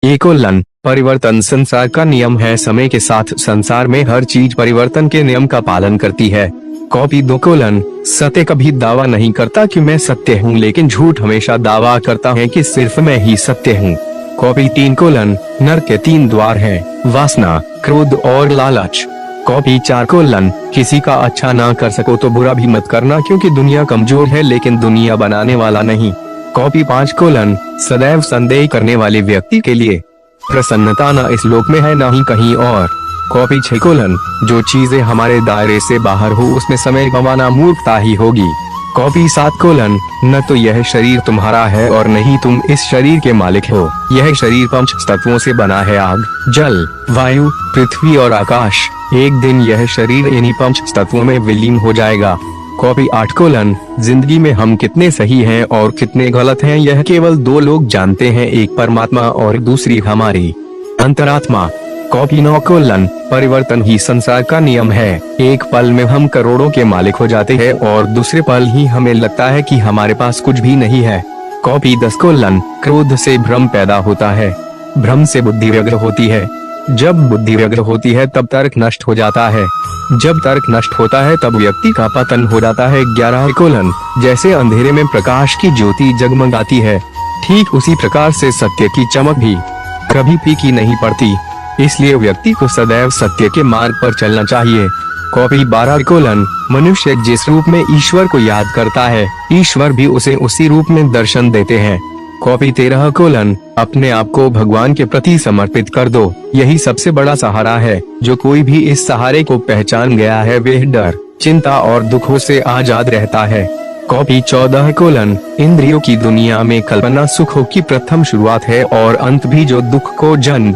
Colon परिवर्तन संसार का नियम है। समय के साथ संसार में हर चीज परिवर्तन के नियम का पालन करती है। कॉपी 2 कोलन सत्य कभी दावा नहीं करता कि मैं सत्य हूँ, लेकिन झूठ हमेशा दावा करता है कि सिर्फ मैं ही सत्य हूँ। कॉपी 3 कोलन नरक के 3 द्वार हैं, वासना, क्रोध और लालच। कॉपी 4 कोलन किसी का अच्छा ना कर सको तो बुरा भी मत करना, क्योंकि दुनिया कमजोर है लेकिन दुनिया बनाने वाला नहीं। कॉपी 5 कोलन सदैव संदेह करने वाले व्यक्ति के लिए प्रसन्नता न इस लोक में है न ही कहीं और। कॉपी 6 कोलन जो चीजें हमारे दायरे से बाहर हो उसमें समय गंवाना मूर्खता ही होगी। कॉपी 7 कोलन न तो यह शरीर तुम्हारा है और न ही तुम इस शरीर के मालिक हो। यह शरीर 5 तत्वों से बना है, आग, जल, वायु, पृथ्वी और आकाश। एक दिन यह शरीर इन्हीं 5 तत्वों में विलीन हो जाएगा। कॉपी 8 कोलन जिंदगी में हम कितने सही हैं और कितने गलत हैं यह केवल 2 लोग जानते हैं, एक परमात्मा और दूसरी हमारी अंतरात्मा। कॉपी 9 कोलन परिवर्तन ही संसार का नियम है। एक पल में हम करोड़ों के मालिक हो जाते हैं और दूसरे पल ही हमें लगता है कि हमारे पास कुछ भी नहीं है। कॉपी 10 कोलन क्रोध से भ्रम पैदा होता है, भ्रम से बुद्धि व्यग्र होती है। जब बुद्धि व्यग्र होती है तब तर्क नष्ट हो जाता है, जब तर्क नष्ट होता है तब व्यक्ति का पतन हो जाता है। 11 कोलन जैसे अंधेरे में प्रकाश की ज्योति जगमगाती है, ठीक उसी प्रकार से सत्य की चमक भी कभी फीकी नहीं पड़ती। इसलिए व्यक्ति को सदैव सत्य के मार्ग पर चलना चाहिए। कॉपी 12 कोलन मनुष्य जिस रूप में ईश्वर को याद करता है, ईश्वर भी उसे उसी रूप में दर्शन देते हैं। कॉपी 13 कोलन अपने आप को भगवान के प्रति समर्पित कर दो, यही सबसे बड़ा सहारा है। जो कोई भी इस सहारे को पहचान गया है वह डर, चिंता और दुखों से आजाद रहता है। कॉपी 14 कोलन इंद्रियों की दुनिया में कल्पना सुखों की प्रथम शुरुआत है और अंत भी जो दुख को जन्म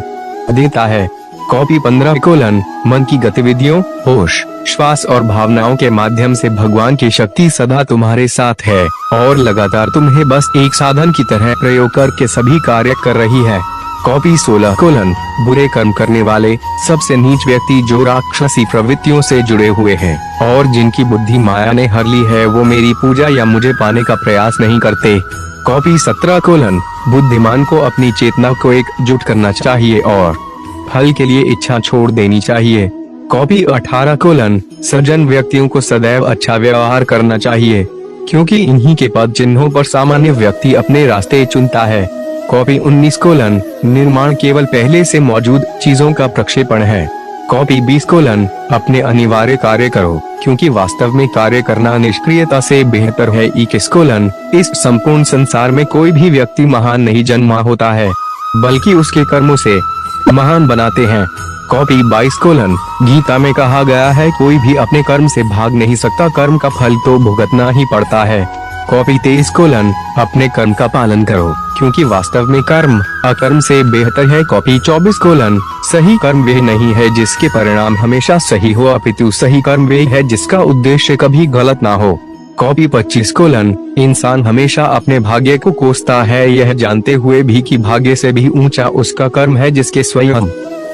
देता है। कॉपी 15 कोलन मन की गतिविधियों, होश, श्वास और भावनाओं के माध्यम से भगवान की शक्ति सदा तुम्हारे साथ है और लगातार तुम्हें बस एक साधन की तरह प्रयोग करके सभी कार्य कर रही है। कॉपी 16 कोलन बुरे कर्म करने वाले सबसे नीच व्यक्ति जो राक्षसी प्रवृत्तियों से जुड़े हुए हैं और जिनकी बुद्धि माया ने हर ली है, वो मेरी पूजा या मुझे पाने का प्रयास नहीं करते। कॉपी 17 कोलन बुद्धिमान को अपनी चेतना को एकजुट करना चाहिए और फल के लिए इच्छा छोड़ देनी चाहिए। कॉपी 18 कोलन सज्जन व्यक्तियों को सदैव अच्छा व्यवहार करना चाहिए, क्योंकि इन्हीं के पद चिन्हों पर सामान्य व्यक्ति अपने रास्ते चुनता है। कॉपी 19 कोलन निर्माण केवल पहले से मौजूद चीजों का प्रक्षेपण है। कॉपी 20 कोलन अपने अनिवार्य कार्य करो, क्योंकि वास्तव में कार्य करना निष्क्रियता से बेहतर है। 21 कोलन इस संपूर्ण संसार में कोई भी व्यक्ति महान नहीं जन्मा होता है, बल्कि उसके कर्मों से महान बनाते हैं। कॉपी 22 कोलन गीता में कहा गया है कोई भी अपने कर्म से भाग नहीं सकता, कर्म का फल तो भुगतना ही पड़ता है। कॉपी 23 कोलन अपने कर्म का पालन करो, क्योंकि वास्तव में कर्म अकर्म से बेहतर है। कॉपी 24 कोलन सही कर्म वे नहीं है जिसके परिणाम हमेशा सही हो, अपितु सही कर्म वे है जिसका उद्देश्य कभी गलत ना हो। कॉपी 25 कोलन इंसान हमेशा अपने भाग्य को कोसता है, यह जानते हुए भी कि भाग्य से भी ऊंचा उसका कर्म है जिसके स्वयं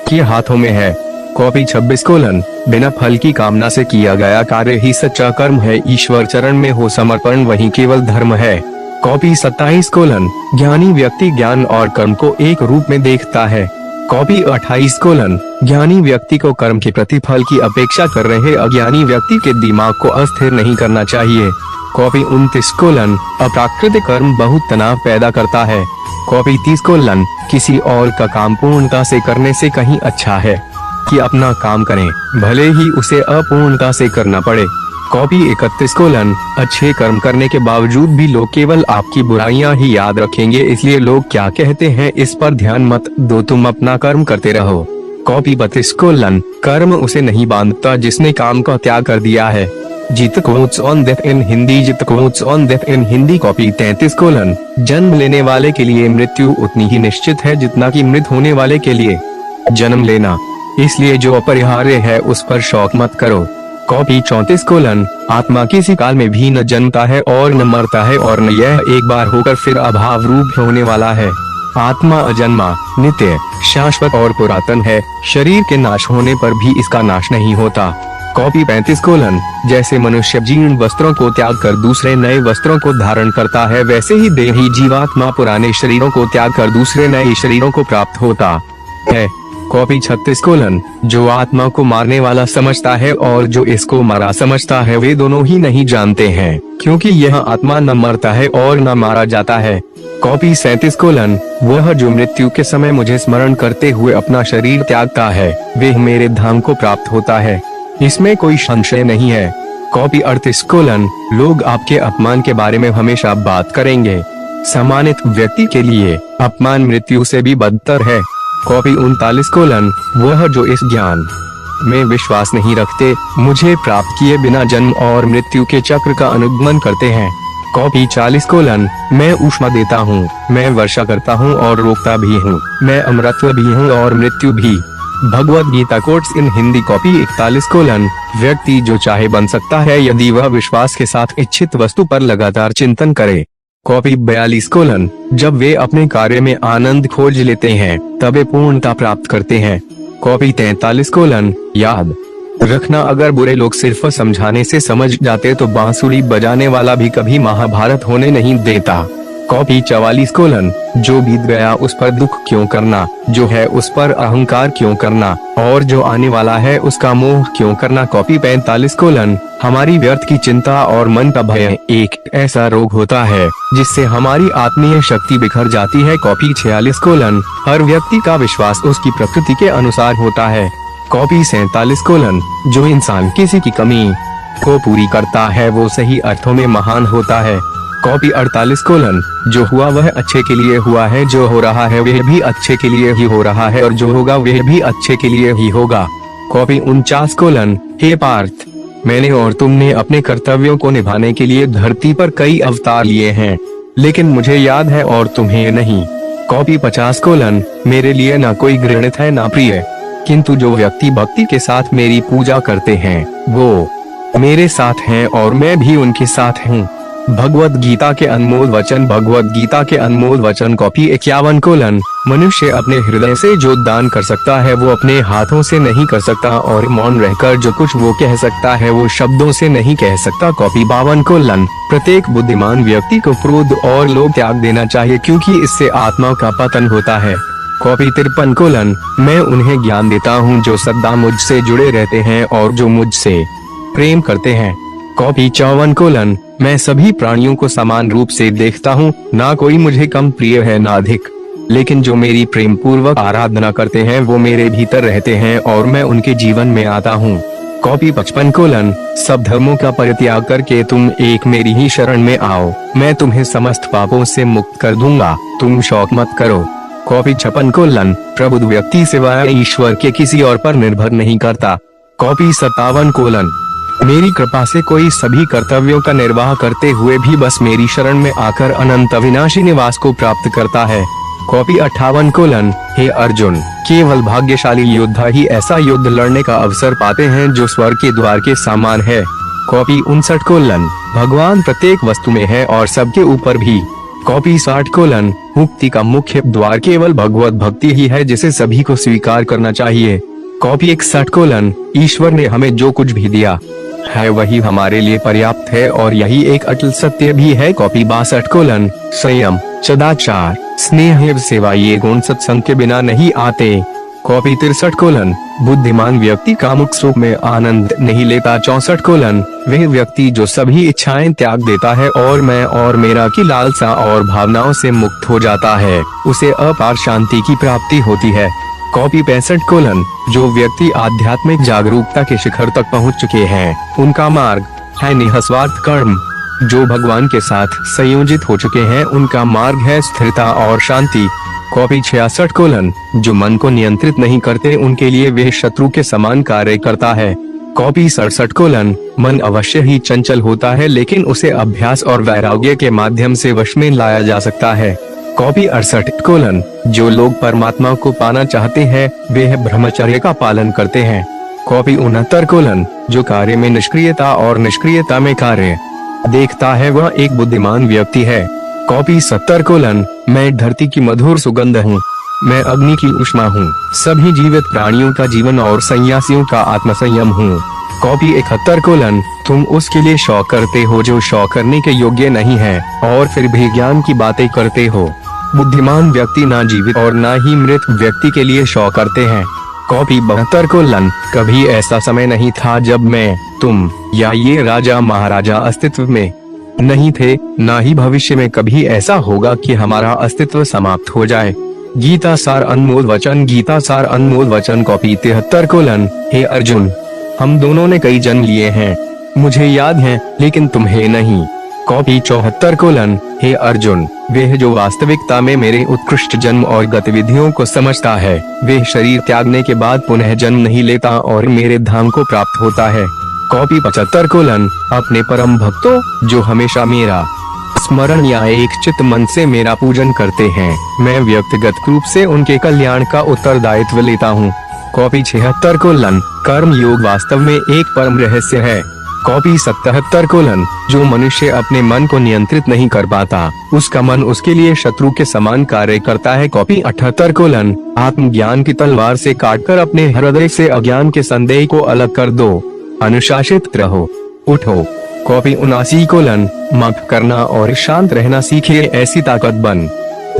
के हाथों में है। कॉपी 26 कोलन बिना फल की कामना से किया गया कार्य ही सच्चा कर्म है, ईश्वर चरण में हो समर्पण वही केवल धर्म है। कॉपी 27 कोलन ज्ञानी व्यक्ति ज्ञान और कर्म को एक रूप में देखता है। कॉपी 28 कोलन ज्ञानी व्यक्ति को कर्म के प्रतिफल की अपेक्षा कर रहे अज्ञानी व्यक्ति के दिमाग को अस्थिर नहीं करना चाहिए। कॉपी 29 कोलन अप्राकृतिक कर्म बहुत तनाव पैदा करता है। कॉपी 30 कोलन किसी और का काम पूर्णता से करने से कहीं अच्छा है कि अपना काम करें, भले ही उसे अपूर्णता से करना पड़े। कॉपी 31 कोलन अच्छे कर्म करने के बावजूद भी लोग केवल आपकी बुराइयां ही याद रखेंगे, इसलिए लोग क्या कहते हैं इस पर ध्यान मत दो, तुम अपना कर्म करते रहो। कॉपी 32 कोलन कर्म उसे नहीं बांधता जिसने काम का त्याग कर दिया है। जीत quotes on death in Hindi, जीत quotes on death in Hindi. Copy 33 colon जन्म लेने वाले के लिए मृत्यु उतनी ही निश्चित है जितना कि मृत होने वाले के लिए जन्म लेना, इसलिए जो अपरिहार्य है उस पर शौक मत करो। कॉपी 34 कोलन आत्मा किसी काल में भी न जन्मता है और न मरता है और न यह एक बार होकर फिर अभाव रूप होने वाला है। आत्मा अजन्मा, नित्य, शाश्वत और पुरातन है, शरीर के नाश होने पर भी इसका नाश नहीं होता। कॉपी 35:: जैसे मनुष्य जीर्ण वस्त्रों को त्याग कर दूसरे नए वस्त्रों को धारण करता है, वैसे ही देही जीवात्मा पुराने शरीरों को त्याग कर दूसरे नए शरीरों को प्राप्त होता है। कॉपी 36:: जो आत्मा को मारने वाला समझता है और जो इसको मारा समझता है, वे दोनों ही नहीं जानते हैं, क्योंकि यह आत्मा न मरता है और न मारा जाता है। कॉपी 37:: वह जो मृत्यु के समय मुझे स्मरण करते हुए अपना शरीर त्यागता है, वह मेरे धाम को प्राप्त होता है, इसमें कोई संशय नहीं है। कॉपी 38:: लोग आपके अपमान के बारे में हमेशा बात करेंगे। सम्मानित व्यक्ति के लिए अपमान मृत्यु से भी बदतर है। कॉपी 39:: वह जो इस ज्ञान में विश्वास नहीं रखते, मुझे प्राप्त किए बिना जन्म और मृत्यु के चक्र का अनुगमन करते हैं। कॉपी 40:: मैं ऊष्मा देता हूँ, मैं वर्षा करता हूँ और रोकता भी हूँ, मैं अमरत्व भी हूँ और मृत्यु भी। Bhagavad Gita quotes in Hindi. Copy 41:: व्यक्ति जो चाहे बन सकता है यदि वह विश्वास के साथ इच्छित वस्तु पर लगातार चिंतन करे। कॉपी 42:: जब वे अपने कार्य में आनंद खोज लेते हैं, तब वे पूर्णता प्राप्त करते हैं। कॉपी 43:: याद रखना, अगर बुरे लोग सिर्फ समझाने से समझ जाते तो बांसुरी बजाने वाला भी कभी महाभारत होने नहीं देता। कॉपी 44:: जो बीत गया उस पर दुख क्यों करना, जो है उस पर अहंकार क्यों करना, और जो आने वाला है उसका मोह क्यों करना। कॉपी 45:: हमारी व्यर्थ की चिंता और मन का भय एक ऐसा रोग होता है जिससे हमारी आत्मीय शक्ति बिखर जाती है। कॉपी 46:: हर व्यक्ति का विश्वास उसकी प्रकृति के अनुसार होता है। कॉपी 47:: जो इंसान किसी की कमी को पूरी करता है वो सही अर्थों में महान होता है। कॉपी 48:: जो हुआ वह अच्छे के लिए हुआ है, जो हो रहा है वह भी अच्छे के लिए ही हो रहा है और जो होगा वह भी अच्छे के लिए ही होगा। कॉपी 49:: हे पार्थ, मैंने और तुमने अपने कर्तव्यों को निभाने के लिए धरती पर कई अवतार लिए हैं, लेकिन मुझे याद है और तुम्हें नहीं। कॉपी 50:: मेरे लिए ना कोई घृणित है ना प्रिय, किंतु जो व्यक्ति भक्ति के साथ मेरी पूजा करते हैं वो मेरे साथ हैं और मैं भी उनके साथ हूँ। भगवद गीता के अनमोल वचन। भगवद गीता के अनमोल वचन। कॉपी 51:: मनुष्य अपने हृदय से जो दान कर सकता है वो अपने हाथों से नहीं कर सकता, और मौन रहकर जो कुछ वो कह सकता है वो शब्दों से नहीं कह सकता। कॉपी 52:: प्रत्येक बुद्धिमान व्यक्ति को क्रोध और लोभ त्याग देना चाहिए, क्योंकि इससे आत्मा का पतन होता है। कॉपी 53:: मैं उन्हें ज्ञान देता हूँ जो सदा मुझसे जुड़े रहते हैं और जो मुझसे प्रेम करते हैं। कॉपी 54:: मैं सभी प्राणियों को समान रूप से देखता हूँ, ना कोई मुझे कम प्रिय है ना अधिक, लेकिन जो मेरी प्रेम पूर्वक आराधना करते हैं वो मेरे भीतर रहते हैं और मैं उनके जीवन में आता हूँ। कॉपी 55:: सब धर्मों का परित्याग करके तुम एक मेरी ही शरण में आओ, मैं तुम्हें समस्त पापों से मुक्त कर दूंगा, तुम शौक मत करो। कॉपी 56:: प्रबुद्ध व्यक्ति सिवाय ईश्वर के किसी और पर निर्भर नहीं करता। कॉपी 57:: मेरी कृपा से कोई सभी कर्तव्यों का निर्वाह करते हुए भी बस मेरी शरण में आकर अनंत अविनाशी निवास को प्राप्त करता है। कॉपी 58:: हे अर्जुन, केवल भाग्यशाली योद्धा ही ऐसा युद्ध लड़ने का अवसर पाते हैं जो स्वर्ग के द्वार के समान है। कॉपी 59:: भगवान प्रत्येक वस्तु में है और सबके ऊपर भी। कॉपी 60:: मुक्ति का मुख्य द्वार केवल भगवत भक्ति ही है जिसे सभी को स्वीकार करना चाहिए। कॉपी 61:: ईश्वर ने हमें जो कुछ भी दिया है वही हमारे लिए पर्याप्त है और यही एक अटल सत्य भी है। कॉपी 62:: संयम, सदाचार, स्नेह एवं सेवा ये गुण सत्संग के बिना नहीं आते। कॉपी 63:: बुद्धिमान व्यक्ति कामुक सुख में आनंद नहीं लेता। 64:: वह व्यक्ति जो सभी इच्छाएं त्याग देता है और मैं और मेरा की लालसा और भावनाओं से मुक्त हो जाता है, उसे अपार शांति की प्राप्ति होती है। कॉपी 65:: जो व्यक्ति आध्यात्मिक जागरूकता के शिखर तक पहुंच चुके हैं उनका मार्ग है निःस्वार्थ कर्म, जो भगवान के साथ संयोजित हो चुके हैं उनका मार्ग है स्थिरता और शांति। कॉपी 66:: जो मन को नियंत्रित नहीं करते उनके लिए वह शत्रु के समान कार्य करता है। कॉपी 67:: मन अवश्य ही चंचल होता है लेकिन उसे अभ्यास और वैराग्य के माध्यम से वश में लाया जा सकता है। कॉपी 68:: जो लोग परमात्मा को पाना चाहते हैं वे ब्रह्मचर्य का पालन करते हैं। कॉपी 69:: जो कार्य में निष्क्रियता और निष्क्रियता में कार्य देखता है वह एक बुद्धिमान व्यक्ति है। कॉपी 70:: मैं धरती की मधुर सुगंध हूँ, मैं अग्नि की ऊष्मा हूँ, सभी जीवित प्राणियों का जीवन और सन्यासियों का आत्मसंयम हूँ। कॉपी 71: तुम उसके लिए शौक करते हो जो शौक करने के योग्य नहीं है, और फिर भी ज्ञान की बातें करते हो। बुद्धिमान व्यक्ति ना जीवित और ना ही मृत व्यक्ति के लिए शौक करते हैं। कॉपी 72: कभी ऐसा समय नहीं था जब मैं, तुम या ये राजा महाराजा अस्तित्व में नहीं थे, ना ही भविष्य में कभी ऐसा होगा कि हमारा अस्तित्व समाप्त हो जाए। गीता सार अनमोल वचन। गीता सार अनमोल वचन। कॉपी 73: हे अर्जुन, हम दोनों ने कई जन्म लिए हैं, मुझे याद है लेकिन तुम्हें नहीं। कॉपी 74: हे अर्जुन, वह जो वास्तविकता में मेरे उत्कृष्ट जन्म और गतिविधियों को समझता है, वह शरीर त्यागने के बाद पुनः जन्म नहीं लेता और मेरे धाम को प्राप्त होता है। कॉपी 75: अपने परम भक्तों जो हमेशा मेरा स्मरण या एक चित्त मन से मेरा पूजन करते हैं, मैं व्यक्तिगत रूप से उनके कल्याण का उत्तरदायित्व लेता हूँ। कॉपी 76: कर्म योग वास्तव में एक परम रहस्य है। कॉपी 77: जो मनुष्य अपने मन को नियंत्रित नहीं कर पाता, उसका मन उसके लिए शत्रु के समान कार्य करता है। कॉपी 78: आत्मज्ञान की तलवार से काटकर अपने हृदय से अज्ञान के संदेह को अलग कर दो। अनुशासित रहो, उठो। कॉपी 79: माफ करना और शांत रहना सीखिए, ऐसी ताकत बन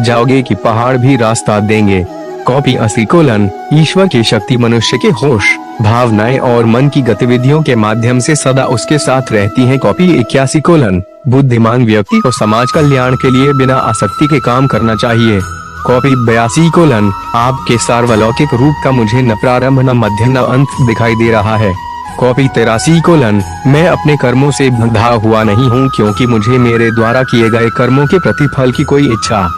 जाओगे कि पहाड़ भी रास्ता देंगे। कॉपी 80: ईश्वर की शक्ति मनुष्य के होश, भावनाएं और मन की गतिविधियों के माध्यम से सदा उसके साथ रहती है। कॉपी 81: बुद्धिमान व्यक्ति को समाज कल्याण के लिए बिना आसक्ति के काम करना चाहिए। कॉपी 82: आपके सार्वलौकिक रूप का मुझे न प्रारंभ न मध्य न अंत दिखाई दे रहा है। कॉपी 83: मैं अपने कर्मों से बंधा हुआ नहीं हूँ, क्योंकि मुझे मेरे द्वारा किए गए कर्मों के प्रतिफल की कोई इच्छा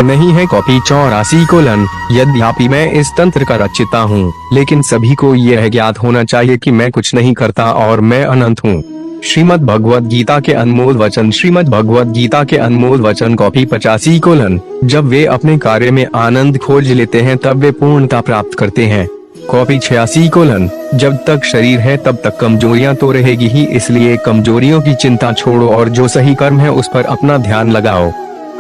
नहीं है। कॉपी 84: यद्यपि मैं इस तंत्र का रचयिता हूँ, लेकिन सभी को यह ज्ञात होना चाहिए कि मैं कुछ नहीं करता और मैं अनंत हूँ। श्रीमद् भगवद गीता के अनमोल वचन। श्रीमद् भगवद गीता के अनमोल वचन। कॉपी 85: जब वे अपने कार्य में आनंद खोज लेते हैं तब वे पूर्णता प्राप्त करते हैं। कॉपी 86: जब तक शरीर है तब तक कमजोरियां तो रहेगी ही, इसलिए कमजोरियों की चिंता छोड़ो और जो सही कर्म है उस पर अपना ध्यान लगाओ।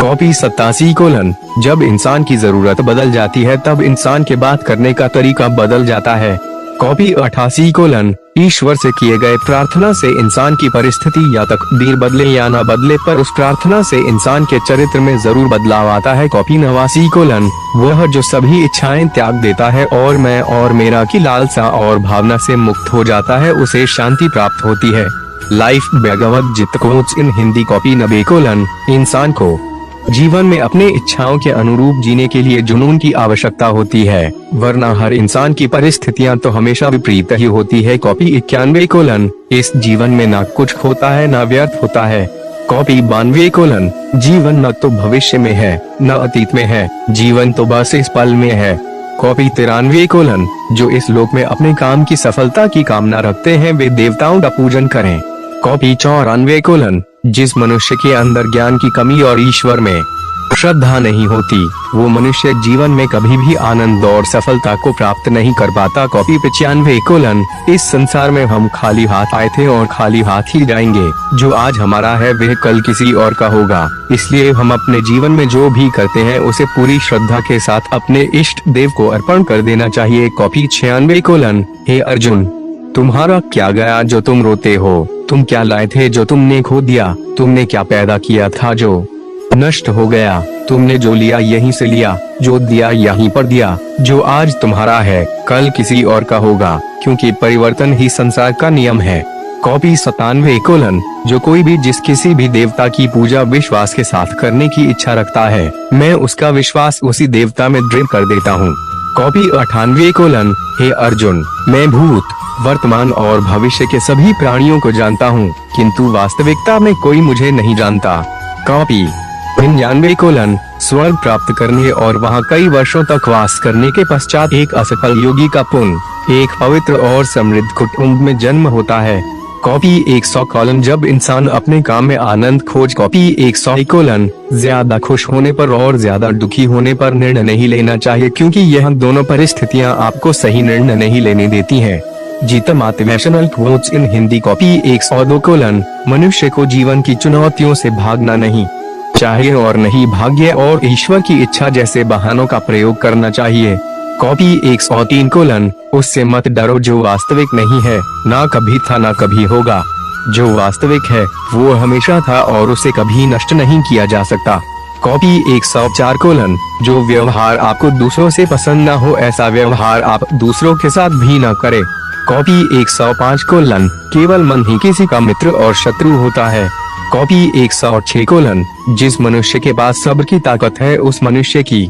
कॉपी 87: जब इंसान की जरूरत बदल जाती है तब इंसान के बात करने का तरीका बदल जाता है। कॉपी 88: ईश्वर से किए गए प्रार्थना से इंसान की परिस्थिति या तकदीर बदले या न बदले, पर उस प्रार्थना से इंसान के चरित्र में जरूर बदलाव आता है। कॉपी 89: वह जो सभी इच्छाएं त्याग देता है और मैं और मेरा की लालसा और भावना से मुक्त हो जाता है, उसे शांति प्राप्त होती है। Life Bhagavad Gita quotes in Hindi. Copy 90: इंसान को जीवन में अपने इच्छाओं के अनुरूप जीने के लिए जुनून की आवश्यकता होती है, वरना हर इंसान की परिस्थितियां तो हमेशा विपरीत ही होती है। कॉपी 91: इस जीवन में न कुछ होता है न व्यर्थ होता है। कॉपी 92: जीवन न तो भविष्य में है न अतीत में है, जीवन तो बस इस पल में है। कॉपी 93: जो इस लोक में अपने काम की सफलता की कामना रखते हैं वे देवताओं का पूजन करें। कॉपी 94: जिस मनुष्य के अंदर ज्ञान की कमी और ईश्वर में श्रद्धा नहीं होती, वो मनुष्य जीवन में कभी भी आनंद और सफलता को प्राप्त नहीं कर पाता। कॉपी 95: इस संसार में हम खाली हाथ आए थे और खाली हाथ ही जाएंगे, जो आज हमारा है वह कल किसी और का होगा, इसलिए हम अपने जीवन में जो भी करते हैं उसे पूरी श्रद्धा के साथ अपने इष्ट देव को अर्पण कर देना चाहिए। कॉपी 96: हे अर्जुन, तुम्हारा क्या गया जो तुम रोते हो? तुम क्या लाए थे जो तुमने खो दिया? तुमने क्या पैदा किया था जो नष्ट हो गया? तुमने जो लिया यहीं से लिया, जो दिया यहीं पर दिया। जो आज तुम्हारा है कल किसी और का होगा, क्योंकि परिवर्तन ही संसार का नियम है। कॉपी 97: जो कोई भी जिस किसी भी देवता की पूजा विश्वास के साथ करने की इच्छा रखता है, मैं उसका विश्वास उसी देवता में दृढ़ कर देता हूँ। कॉपी 98: हे अर्जुन, मैं भूत वर्तमान और भविष्य के सभी प्राणियों को जानता हूँ, किंतु वास्तविकता में कोई मुझे नहीं जानता। कॉपी 99: स्वर्ग प्राप्त करने और वहाँ कई वर्षों तक वास करने के पश्चात एक असफल योगी का पुनः एक पवित्र और समृद्ध कुटुंब में जन्म होता है। कॉपी 100: जब इंसान अपने काम में आनंद खोज। कॉपी 101: ज्यादा खुश होने पर और ज्यादा दुखी होने पर निर्णय नहीं लेना चाहिए, क्योंकि यह दोनों परिस्थितियाँ आपको सही निर्णय नहीं लेने देती हैं। Gita motivational quotes in Hindi. Copy 102: मनुष्य को जीवन की चुनौतियों से भागना नहीं चाहिए और नहीं भाग्य और ईश्वर की इच्छा जैसे बहानों का प्रयोग करना चाहिए। कॉपी 103: उससे मत डरो जो वास्तविक नहीं है, ना कभी था ना कभी होगा। जो वास्तविक है वो हमेशा था और उसे कभी नष्ट नहीं किया जा सकता। कॉपी 104: जो व्यवहार आपको दूसरों से पसंद न हो ऐसा व्यवहार आप दूसरों के साथ भी न करें। कॉपी 105: केवल मन ही किसी का मित्र और शत्रु होता है। कॉपी 106: जिस मनुष्य के पास सब्र की ताकत है उस मनुष्य की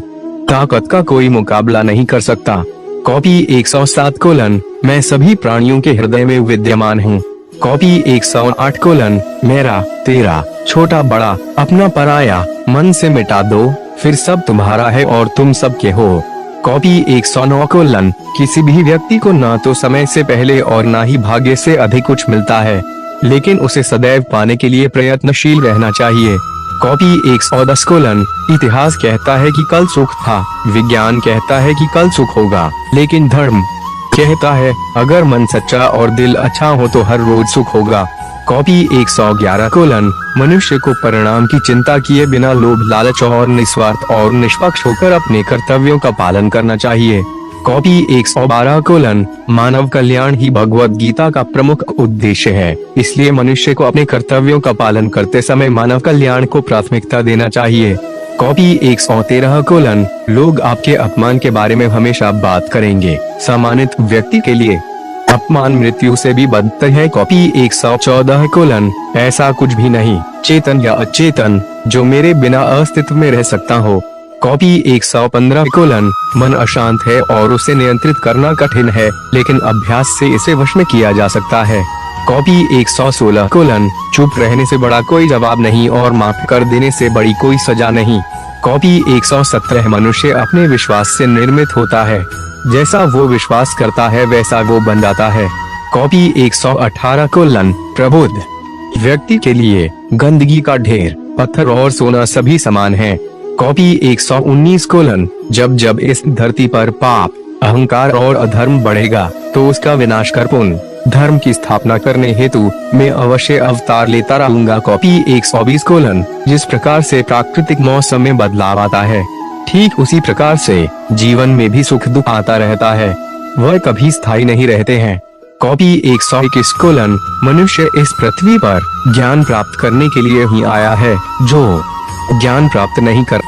ताकत का कोई मुकाबला नहीं कर सकता। कॉपी 107: मैं सभी प्राणियों के हृदय में विद्यमान हूँ। कॉपी 108: मेरा तेरा छोटा बड़ा अपना पराया मन से मिटा दो, फिर सब तुम्हारा है और तुम सबके हो। कॉपी 109: किसी भी व्यक्ति को ना तो समय से पहले और ना ही भाग्य से अधिक कुछ मिलता है, लेकिन उसे सदैव पाने के लिए प्रयत्नशील रहना चाहिए। कॉपी 110: इतिहास कहता है कि कल सुख था, विज्ञान कहता है कि कल सुख होगा, लेकिन धर्म कहता है अगर मन सच्चा और दिल अच्छा हो तो हर रोज सुख होगा। कॉपी 111: मनुष्य को परिणाम की चिंता किए बिना लोभ लालच और निस्वार्थ और निष्पक्ष होकर अपने कर्तव्यों का पालन करना चाहिए। कॉपी 112: मानव कल्याण ही भगवत गीता का प्रमुख उद्देश्य है, इसलिए मनुष्य को अपने कर्तव्यों का पालन करते समय मानव कल्याण को प्राथमिकता देना चाहिए। कॉपी 113: लोग आपके अपमान के बारे में हमेशा बात करेंगे, सम्मानित व्यक्ति के लिए अपमान मृत्यु से भी बदतर है। कॉपी 114: ऐसा कुछ भी नहीं, चेतन या अचेतन, जो मेरे बिना अस्तित्व में रह सकता हो। कॉपी 115: मन अशांत है और उसे नियंत्रित करना कठिन है, लेकिन अभ्यास से इसे वश में किया जा सकता है। कॉपी 116: चुप रहने से बड़ा कोई जवाब नहीं और माफ कर देने से बड़ी कोई सजा नहीं। कॉपी 117: मनुष्य अपने विश्वास से निर्मित होता है, जैसा वो विश्वास करता है वैसा वो बन जाता है। कॉपी 118: प्रबुद्ध व्यक्ति के लिए गंदगी का ढेर, पत्थर और सोना सभी समान है। कॉपी 119: जब जब इस धरती पर पाप, अहंकार और अधर्म बढ़ेगा तो उसका विनाश कर पुण्य धर्म की स्थापना करने हेतु मैं अवश्य अवतार लेता रहूंगा। कॉपी 120: जिस प्रकार से प्राकृतिक मौसम में बदलाव आता है, ठीक उसी प्रकार से जीवन में भी सुख दुख आता रहता है, वह कभी स्थायी नहीं रहते हैं। कॉपी 121: मनुष्य इस पृथ्वी पर ज्ञान प्राप्त करने के लिए ही आया है, जो ज्ञान प्राप्त नहीं कर